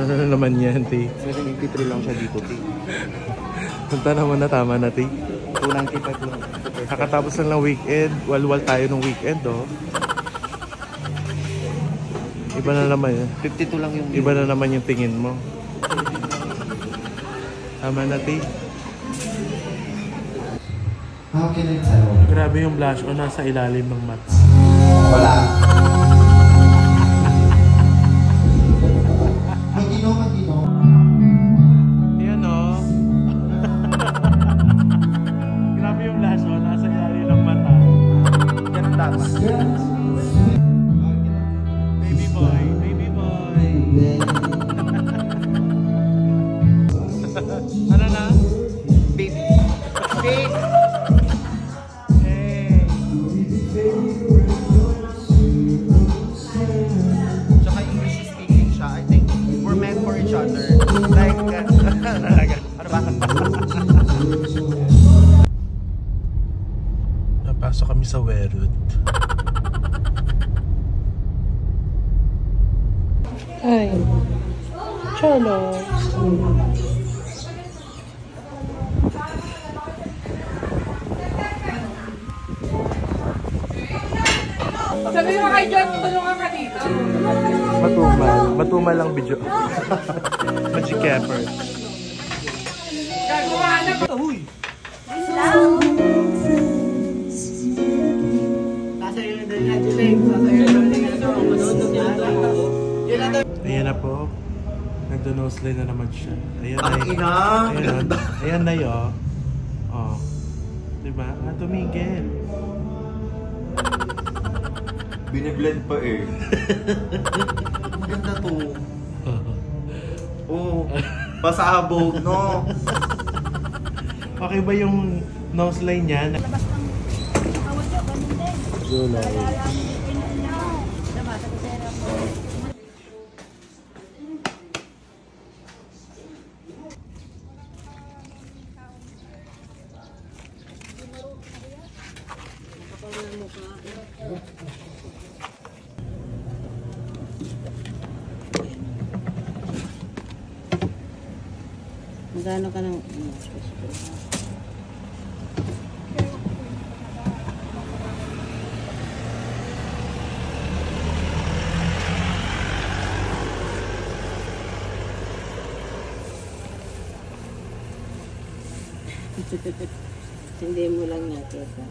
Ano na naman yan, T? 783 lang siya dito, T. Punta naman na, tama na, T. 295 lang. Kakatapos lang ng weekend. Walwal tayo ng weekend, oh. Iba na naman yan. 52 lang yung... Iba na naman yung tingin mo. Tama na, T. How can I tell? Grabe yung blush on nasa ilalim ng mata. Wala. Magino. Yan, oh. Grabe yung blush on nasa ilalim ng mata. Ganun dapat. Baby boy. Ano na? Baby. Tsaka English speaking siya. I think we're meant for each other. Like, Talaga. ano ba? Napasok kami sa Werud. Ay. Cholo. Sabi mo kay John, tulungan ka dito. Matumal lang video. Magic Capper. Gagawa na ba? Huy! Ayan na po. Nagdo-noseline na naman siya. Ayan na Ang yun. ina! Ayan na yun. Oh. Diba? Tumigil. Biniblend pa eh. Maganda to. Oo. Pasabog, no? Okay ba yung noseline niya? Gulay. Magkano ka ng... Hindi mo lang nakita.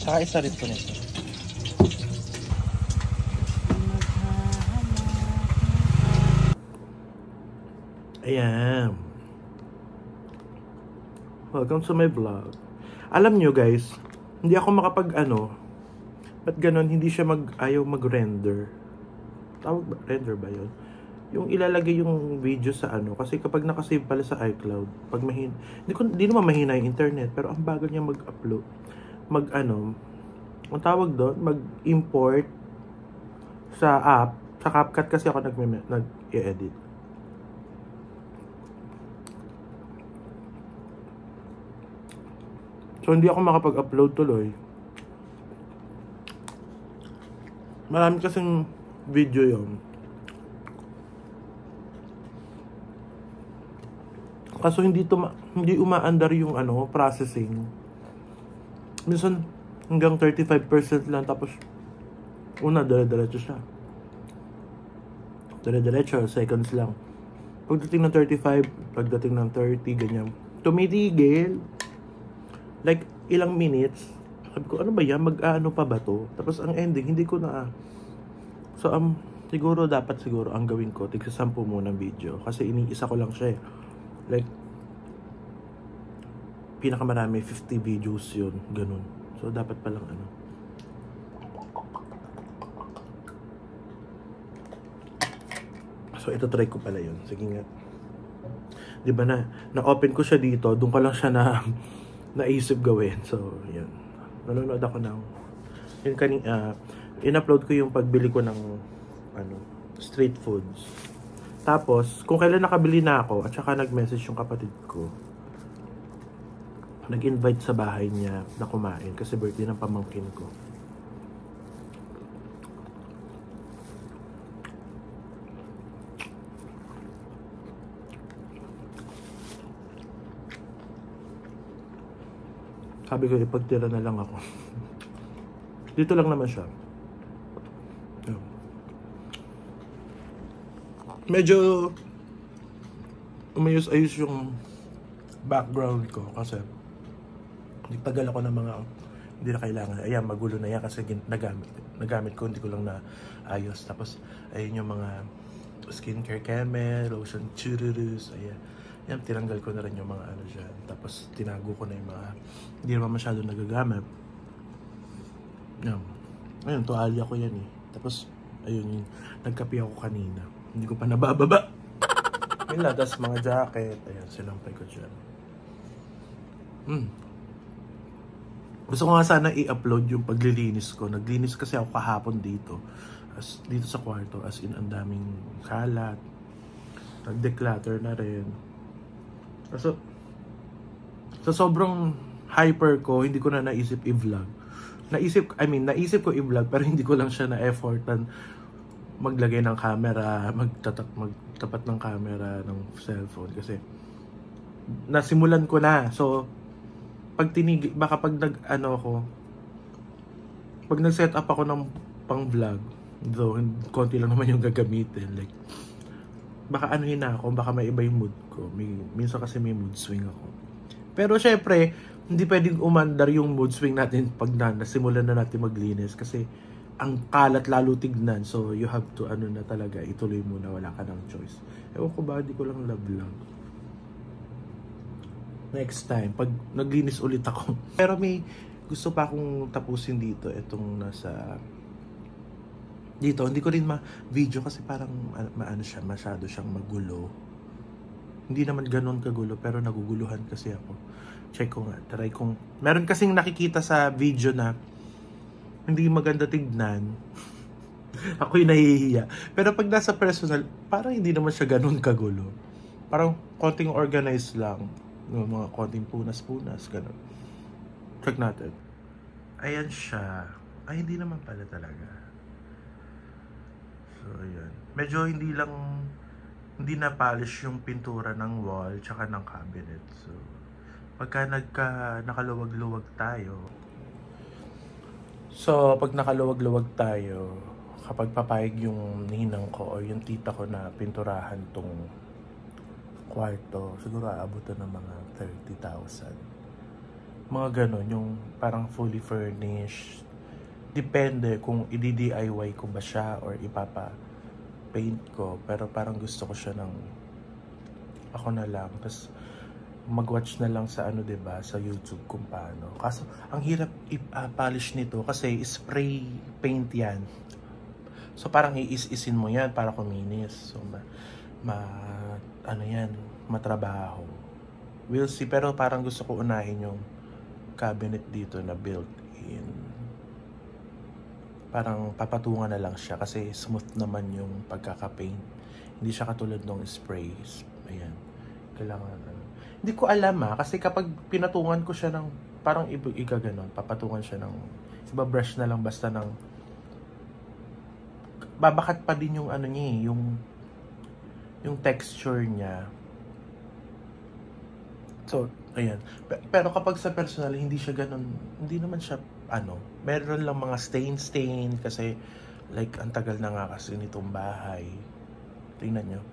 Saka isa rin po nito. Ayan. Welcome to my vlog. Alam nyo guys, hindi ako makapag ba't ganon, hindi siya ayaw mag-render. Tawag ba? Render ba yun? Yung ilalagay yung video sa kasi kapag nakasave pala sa iCloud, pag hindi naman mahina yung internet, pero ang bagal niya mag-upload. Ang tawag doon, mag-import sa app, sa CapCut kasi ako nag-i-edit. So, hindi ako makapag-upload tuloy. Marami kasing video yun. Kaso hindi umaandar yung processing. Minsan, hanggang 35% lang. Tapos, dire-diretso siya. Dire-diretso, seconds lang. Pagdating ng 35, pagdating ng 30, ganyan. Tumitigil. Like, ilang minutes, sabi ko, ano ba yan? Mag-ano pa ba to? Tapos, ang ending, hindi ko na... So, siguro, ang gawin ko, tigsa 10 muna ng video. Kasi iniisa ko lang siya eh. Like, pinakamarami, 50 videos yun. Ganun. So, dapat palang So, ito try ko pala yun. Sige nga. Di ba na-open ko siya dito, doon ko lang siya naisip gawin. So, yun. Nanonood ako ng, yun in-upload ko yung pagbili ko ng, street foods. Tapos, kung kailan nakabili na ako, at saka nag-message yung kapatid ko, nag-invite sa bahay niya na kumain kasi birthday ng pamangkin ko. Sabi ko, ipagtira na lang ako. Dito lang naman siya. Medyo umayos-ayos yung background ko kasi nagtagal ako ng mga hindi na kailangan. Ayan, magulo na yan kasi nagamit ko, hindi ko lang na ayos. Tapos, ayun yung mga skincare keme, lotion chururus, ayan. Yan, tinanggal ko na rin yung mga dyan. Tapos, tinago ko na yung mga hindi naman masyado nagagamit. Yan. Ayun, tuwalya ko yan eh. Tapos, ayun, nagkape ako kanina. Hindi ko pa nabababa. Yun lang, tapos mga jacket. Ayan, sinampay ko dyan. Gusto ko nga sana i-upload yung paglilinis ko. Naglinis kasi ako kahapon dito. Dito sa kwarto. As in, ang daming kalat. Nag-declutter na rin. So, sa sobrang hyper ko, hindi ko na naisip i-vlog. Naisip ko i-vlog, pero hindi ko lang siya na-effortan maglagay ng camera, magtapat ng camera ng cellphone. Kasi, nasimulan ko na. So, pag nag-set up ako ng pang-vlog, though, konti lang naman yung gagamitin. Like, baka anuhin na ako, baka may iba yung mood ko. Minsan kasi may mood swing ako. Pero syempre, hindi pwedeng umandar yung mood swing natin pag nasimulan na natin maglinis kasi ang kalat lalo tignan. So, you have to, talaga, ituloy mo na, wala ka ng choice. Ewan ko ba, di ko lang love. Next time, pag naglinis ulit ako. Pero may gusto pa akong tapusin dito. Itong nasa dito, hindi ko rin ma-video kasi parang masyado siyang magulo. Hindi naman ganun kagulo, pero naguguluhan kasi ako. Check ko nga, try kong... Meron kasing nakikita sa video na hindi maganda tignan. Ako'y nahihiya. Pero pag nasa personal, parang hindi naman siya ganun kagulo. Parang konting organized lang. Mga konting punas-punas, ganun. Check natin. Ayan siya. Ay, hindi naman pala talaga. So, ayan. Medyo hindi na polish yung pintura ng wall tsaka ng cabinet. So, pagka nakaluwag-luwag tayo. So, pag nakaluwag-luwag tayo, kapag papayag yung ninang ko o yung tita ko na pinturahan tong kwarto, siguro aabutan ng mga 30,000. Mga ganon, yung parang fully furnished. Depende kung i-DIY ko ba siya or ipapa-paint ko. Pero parang gusto ko siya ng ako na lang. Tapos mag-watch na lang sa diba, sa YouTube kung paano. Kaso ang hirap i-polish nito kasi spray paint yan. So parang iis-isin mo yan para kuminis. So matrabaho. We'll see. Pero parang gusto ko unahin yung cabinet dito na built-in. Parang papatungan na lang siya kasi smooth naman yung pagkaka-paint. Hindi siya katulad ng sprays. Ayan. Kailangan Hindi ko alam kasi kapag pinatungan ko siya ng parang ganon, papatungan siya ng iba-brush na lang basta ng babakat pa din yung niya yung texture niya. So, ayan. Pero kapag sa personal, hindi siya ganon, hindi naman siya meron lang mga stain kasi like ang tagal na nga kasi nitong bahay. Tingnan nyo.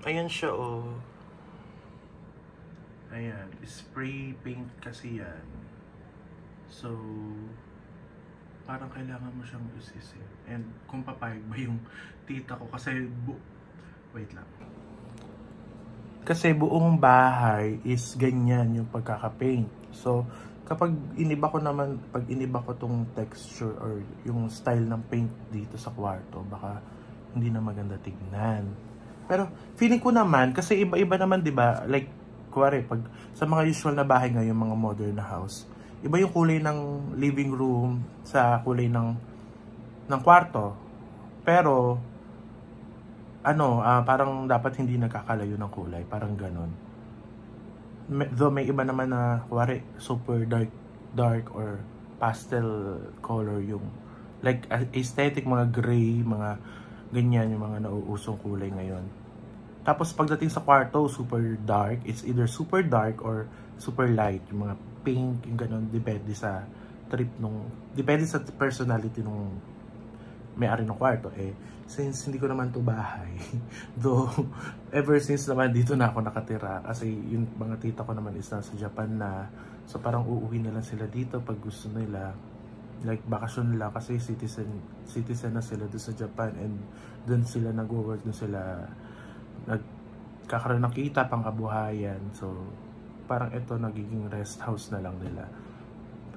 Ayan siya Ayan, spray paint kasi yan. So, parang kailangan mo siyang usisin. And kung papayag ba yung tita ko kasi wait lang. Kasi buong bahay is ganyan yung pagkaka-paint. So, kapag iniba ko tong texture or yung style ng paint dito sa kwarto, baka hindi na maganda tignan. Pero feeling ko naman, kasi iba-iba naman, 'di ba? Like kuwari, pag sa mga usual na bahay ngayon, mga modern na house, iba yung kulay ng living room sa kulay ng kwarto. Pero parang dapat hindi nagkakalayo ng kulay, parang ganon. Though may iba naman na kuwari super dark or pastel color yung like aesthetic, mga gray, mga ganyan yung mga nauusong kulay ngayon. Tapos pagdating sa kwarto, super dark, it's either super dark or super light, yung mga pink, yung ganon, depende sa depende sa personality nung may-ari ng kwarto. Since hindi ko naman to bahay, though ever since naman dito na ako nakatira, kasi yung mga tita ko naman is nasa Japan na, so parang uuwi na lang sila dito pag gusto nila, like bakasyon lang, kasi citizen na sila doon sa Japan, and doon sila nag-work, doon sila nagkakaroon ng kita, pang kabuhayan. So parang ito nagiging rest house na lang nila.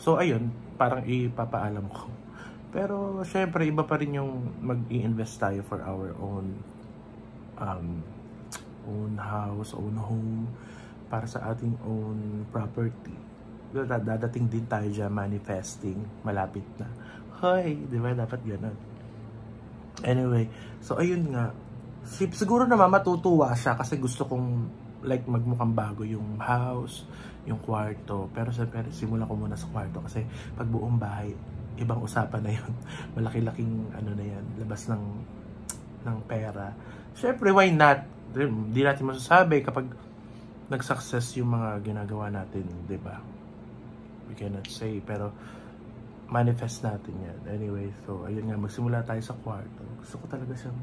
So ayun, parang ipapaalam ko. Pero syempre iba pa rin yung mag-i-invest tayo for our own house, own home, para sa ating own property. Dadating din tayo dyan, manifesting, malapit na. Hoy, di ba dapat ganun? Anyway, so ayun nga, siguro naman matutuwa siya kasi gusto kong like magmukhang bago yung house, yung kwarto. Pero siyempre simulan ko muna sa kwarto kasi pag buong bahay, ibang usapan na yun. Malaki-laking na yan, labas ng pera. Syempre, why not? Hindi natin masasabi kapag nag-success yung mga ginagawa natin, di ba? We cannot say, pero manifest natin yan. Anyway, so ayun nga, magsimula tayo sa kwarto. Gusto ko talaga siyang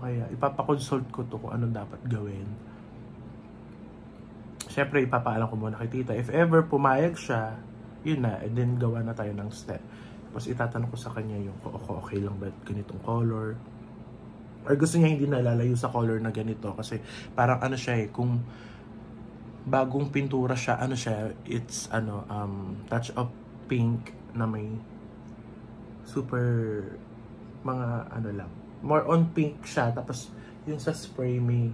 kaya, ipapakonsult ko to kung anong dapat gawin. Syempre, ipapaalam ko muna kay tita. If ever pumayag siya, yun na, and then gawa na tayo ng step. Tapos itatanong ko sa kanya yung okay lang ba ganitong color, or gusto niya hindi nalalayo sa color na ganito, kasi parang siya kung bagong pintura siya, it's touch of pink na may super mga lang, more on pink siya, tapos yung sa spray may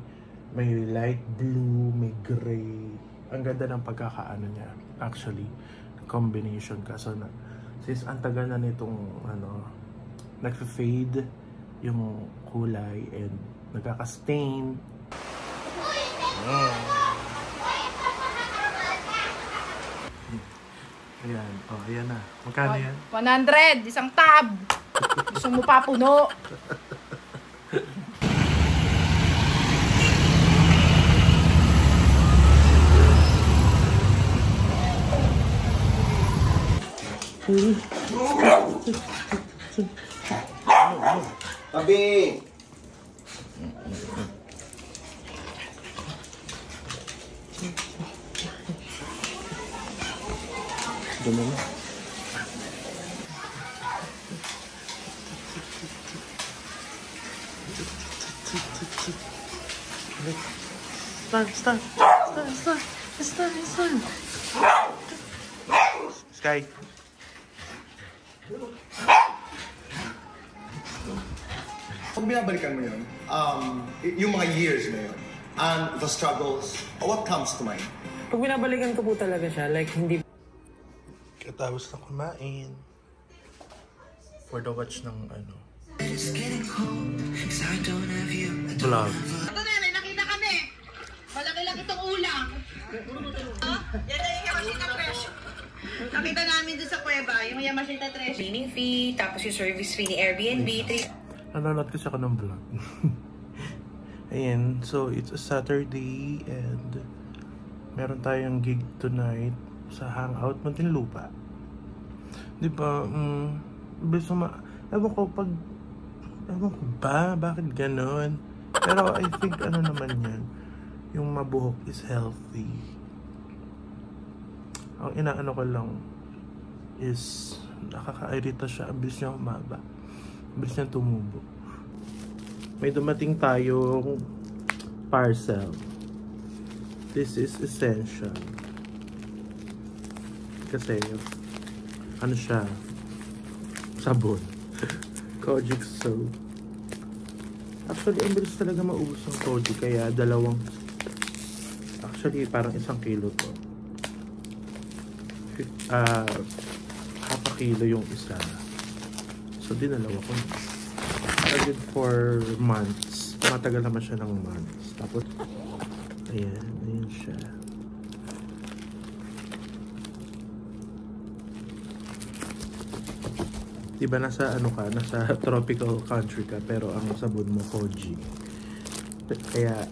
light blue, may gray. Ang ganda ng pagkakaano niya actually, combination. Kaso na since ang tagal na nitong nagfe-fade yung kulay and nagkaka-stain. Ayan, ayan na. Magkano yan? 100, isang tab. Gusto mo pa puno. Tabi! Dumi na. Start. Sky. Kung binabalikan mo yun, yung mga years na yun, and the struggles, what comes to mind? Pag binabalikan ko po talaga siya, like hindi Katapos na kumain. For the watch ng vlog. Ito na, nakita kami. Malaki lang itong ulang. Yan na yung Yamashita Fresh. Nakita namin doon sa kuweba, yung Yamashita Fresh. Cleaning fee, tapos yung service fee ni Airbnb. Nanonood kasi ako ng vlog. Ayan, so it's a Saturday and meron tayong gig tonight sa Hangout Muntinlupa. Diba, ewan ko ba, bakit ganon? Pero I think naman yan, yung mabuhok is healthy. Ang inaano ko lang is nakakairita siya, ang bilis niya humaba, ang bilis niya tumubo. May dumating tayong parcel. This is essential. Kasi, siya? Sabon. Kojic soap. Actually, ang bilis talaga maubos ng Kojic, kaya actually, parang 1 kilo to. half a kilo yung isa. So, dinalawa ko na. Target for months. Matagal naman siya ng months. Tapos, ayan siya. Diba nasa nasa tropical country ka, pero ang sabon mo Koji. Kaya,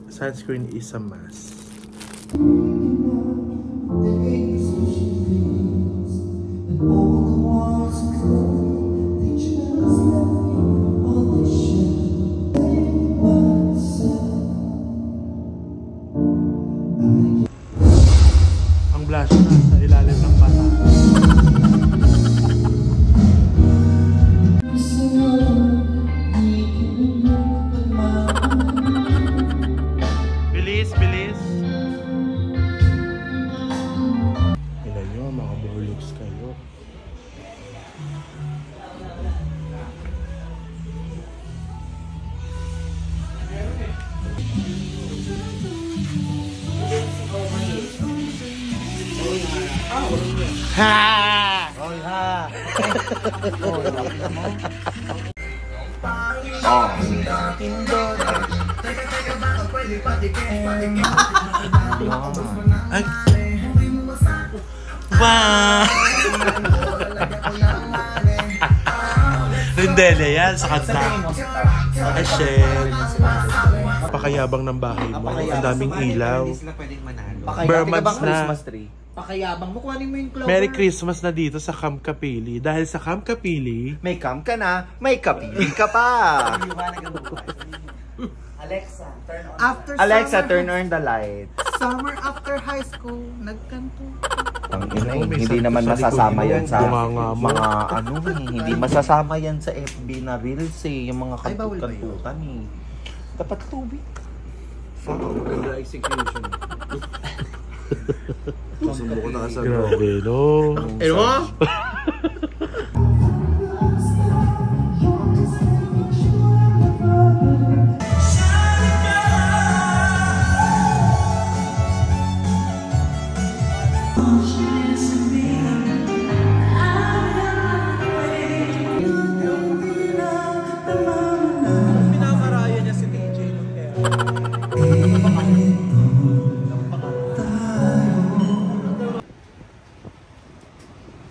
sunscreen is a must. Ang blush na sa ilalim ng mata. Bilis, bilis. Ilan nyo, mga buhulugs kayo. Ha! Oy, ha! Ay! Wow! Rindele yan sa kanta. Ay, shit. Pakayabang ng bahay mo. Ang daming ilaw. Burmans na. Pakayabang mo, kuhanin mo yung clover. Merry Christmas na dito sa Camp Capili. Dahil sa Camp Capili, May cam ka na, may kapili ka pa. Alexa, turn on the light. Summer after high school, nagkanto. Hindi naman masasama yan sa Bunganga mo. mga hindi masasama yan sa FB na reels eh, yung mga kantukan eh. Dapat tubig. grabe, no?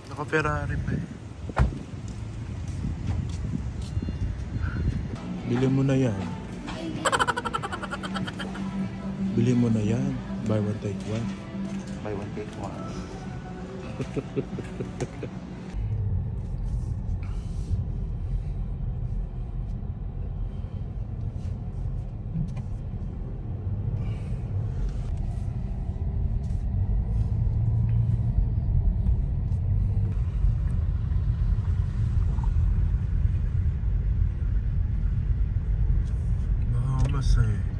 Naka-Ferrari pa eh. Bili mo na yan. Bili mo na yan. Buy one, take one. Buy one, take one. Masaya.